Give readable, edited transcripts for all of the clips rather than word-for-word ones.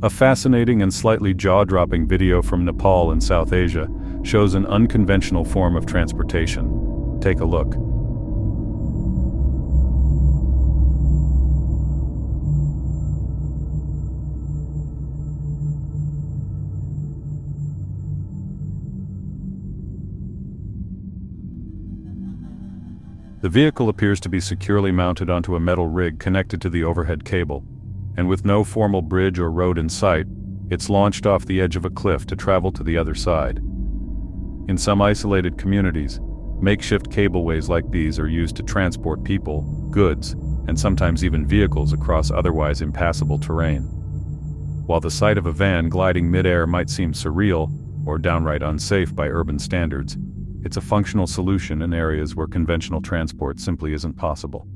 A fascinating and slightly jaw-dropping video from Nepal in South Asia shows an unconventional form of transportation. Take a look. The vehicle appears to be securely mounted onto a metal rig connected to the overhead cable, and with no formal bridge or road in sight, it's launched off the edge of a cliff to travel to the other side. In some isolated communities, makeshift cableways like these are used to transport people, goods, and sometimes even vehicles across otherwise impassable terrain. While the sight of a van gliding mid-air might seem surreal or downright unsafe by urban standards, it's a functional solution in areas where conventional transport simply isn't possible.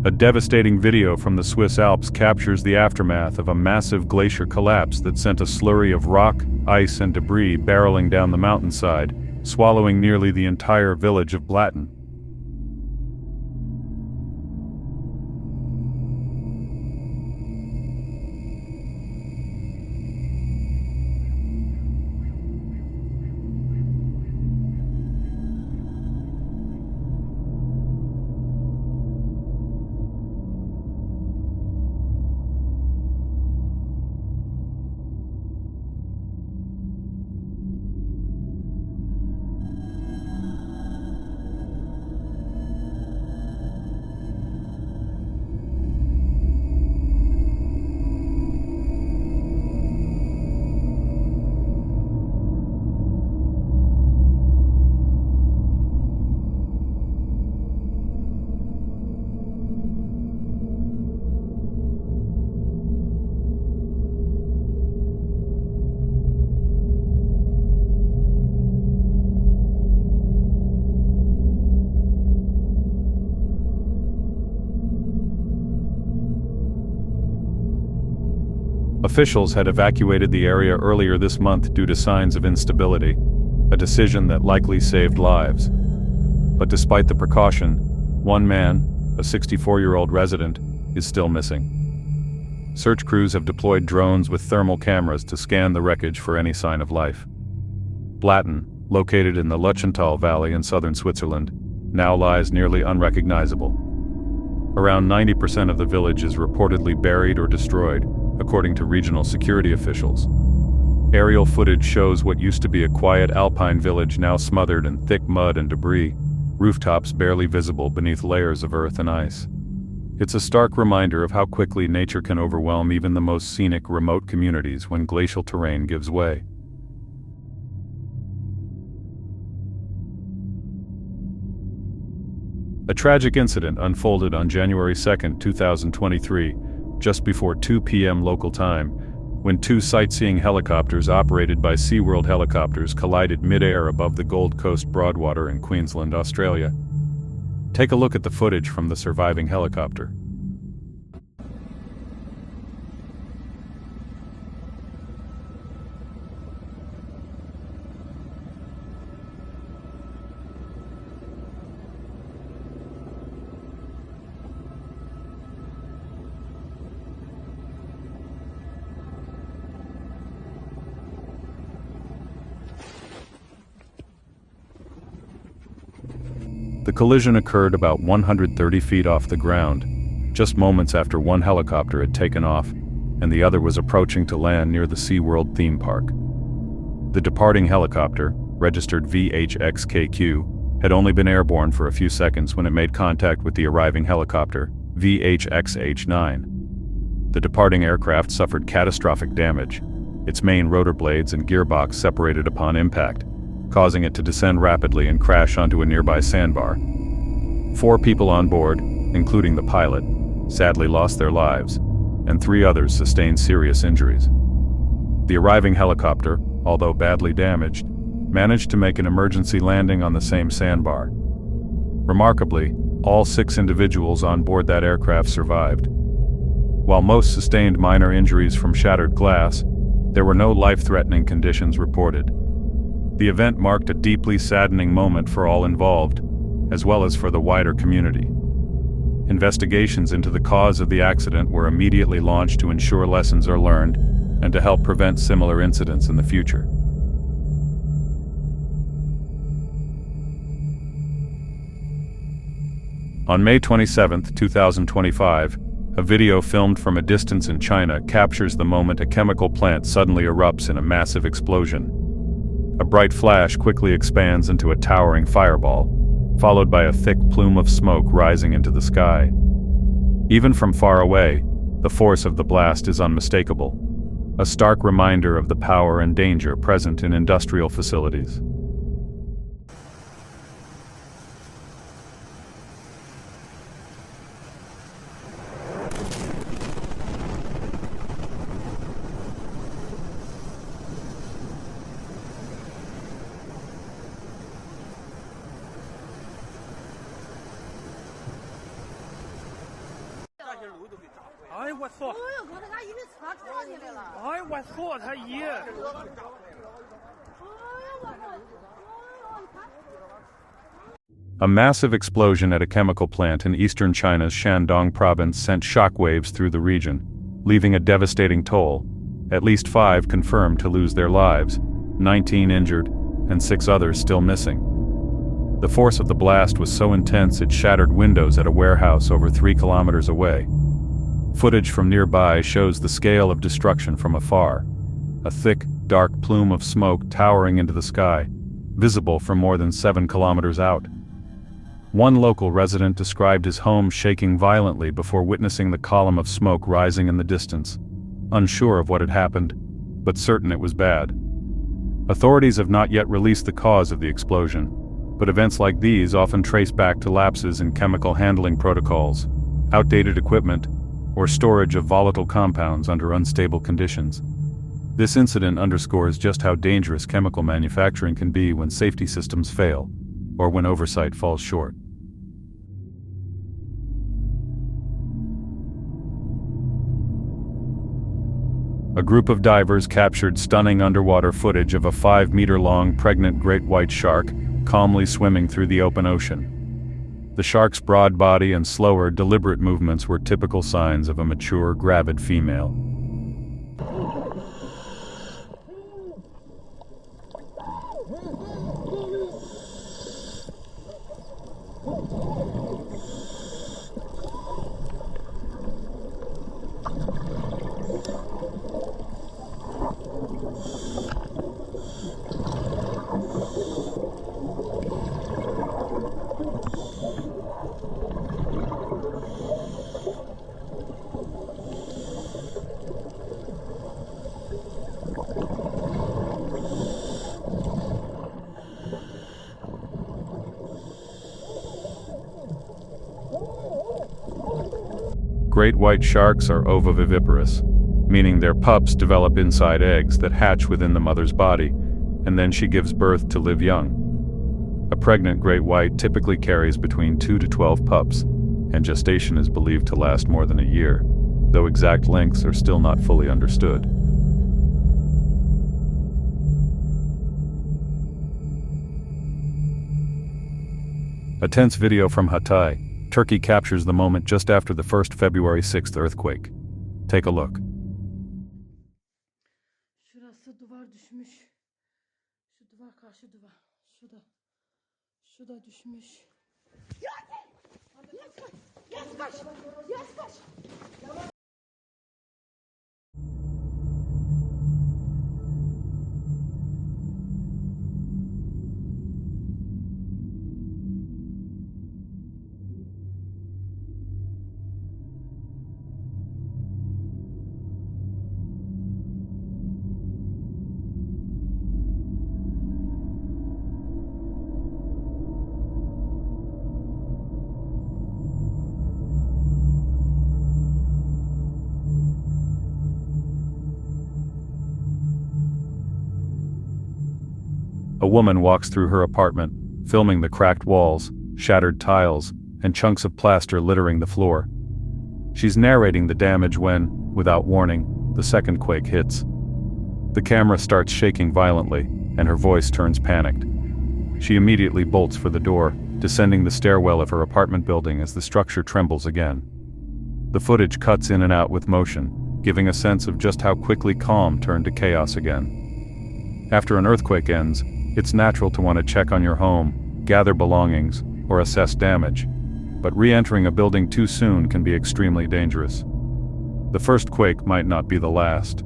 A devastating video from the Swiss Alps captures the aftermath of a massive glacier collapse that sent a slurry of rock, ice, and debris barreling down the mountainside, swallowing nearly the entire village of Blatten. Officials had evacuated the area earlier this month due to signs of instability, a decision that likely saved lives. But despite the precaution, one man, a 64-year-old resident, is still missing. Search crews have deployed drones with thermal cameras to scan the wreckage for any sign of life. Blatten, located in the Leuchtental Valley in southern Switzerland, now lies nearly unrecognizable. Around 90% of the village is reportedly buried or destroyed, according to regional security officials. Aerial footage shows what used to be a quiet alpine village now smothered in thick mud and debris, rooftops barely visible beneath layers of earth and ice. It's a stark reminder of how quickly nature can overwhelm even the most scenic, remote communities when glacial terrain gives way. A tragic incident unfolded on January 2, 2023, just before 2 p.m. local time, when two sightseeing helicopters operated by SeaWorld helicopters collided mid-air above the Gold Coast Broadwater in Queensland, Australia. Take a look at the footage from the surviving helicopter. The collision occurred about 130 feet off the ground, just moments after one helicopter had taken off, and the other was approaching to land near the SeaWorld theme park. The departing helicopter, registered VHXKQ, had only been airborne for a few seconds when it made contact with the arriving helicopter, VHXH9. The departing aircraft suffered catastrophic damage. Its main rotor blades and gearbox separated upon impact, causing it to descend rapidly and crash onto a nearby sandbar. 4 people on board, including the pilot, sadly lost their lives, and 3 others sustained serious injuries. The arriving helicopter, although badly damaged, managed to make an emergency landing on the same sandbar. Remarkably, all 6 individuals on board that aircraft survived. While most sustained minor injuries from shattered glass, there were no life-threatening conditions reported. The event marked a deeply saddening moment for all involved, as well as for the wider community. Investigations into the cause of the accident were immediately launched to ensure lessons are learned and to help prevent similar incidents in the future. On May 27, 2025, a video filmed from a distance in China captures the moment a chemical plant suddenly erupts in a massive explosion. A bright flash quickly expands into a towering fireball, followed by a thick plume of smoke rising into the sky. Even from far away, the force of the blast is unmistakable, a stark reminder of the power and danger present in industrial facilities. A massive explosion at a chemical plant in eastern China's Shandong province sent shockwaves through the region, leaving a devastating toll. At least 5 confirmed to lose their lives, 19 injured, and 6 others still missing. The force of the blast was so intense it shattered windows at a warehouse over 3 kilometers away. Footage from nearby shows the scale of destruction from afar, a thick, dark plume of smoke towering into the sky, visible from more than 7 kilometers out. One local resident described his home shaking violently before witnessing the column of smoke rising in the distance, unsure of what had happened, but certain it was bad. Authorities have not yet released the cause of the explosion, but events like these often trace back to lapses in chemical handling protocols, outdated equipment, or storage of volatile compounds under unstable conditions. This incident underscores just how dangerous chemical manufacturing can be when safety systems fail, or when oversight falls short. A group of divers captured stunning underwater footage of a 5-meter-long pregnant great white shark calmly swimming through the open ocean. The shark's broad body and slower, deliberate movements were typical signs of a mature, gravid female. Great white sharks are ovoviviparous, meaning their pups develop inside eggs that hatch within the mother's body, and then she gives birth to live young. A pregnant great white typically carries between 2 to 12 pups, and gestation is believed to last more than a year, though exact lengths are still not fully understood. A tense video from Hatay, Turkey captures the moment just after the first February 6th earthquake. Take a look. Şurası duvar düşmüş. Şu duvar karşı duvar. Şurada düşmüş. Yaz kaç. A woman walks through her apartment, filming the cracked walls, shattered tiles, and chunks of plaster littering the floor. She's narrating the damage when, without warning, the second quake hits. The camera starts shaking violently, and her voice turns panicked. She immediately bolts for the door, descending the stairwell of her apartment building as the structure trembles again. The footage cuts in and out with motion, giving a sense of just how quickly calm turned to chaos again. After an earthquake ends, it's natural to want to check on your home, gather belongings, or assess damage. But re-entering a building too soon can be extremely dangerous. The first quake might not be the last.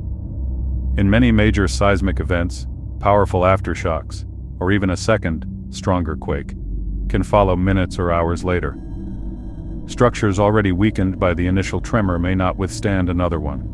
In many major seismic events, powerful aftershocks, or even a second, stronger quake, can follow minutes or hours later. Structures already weakened by the initial tremor may not withstand another one.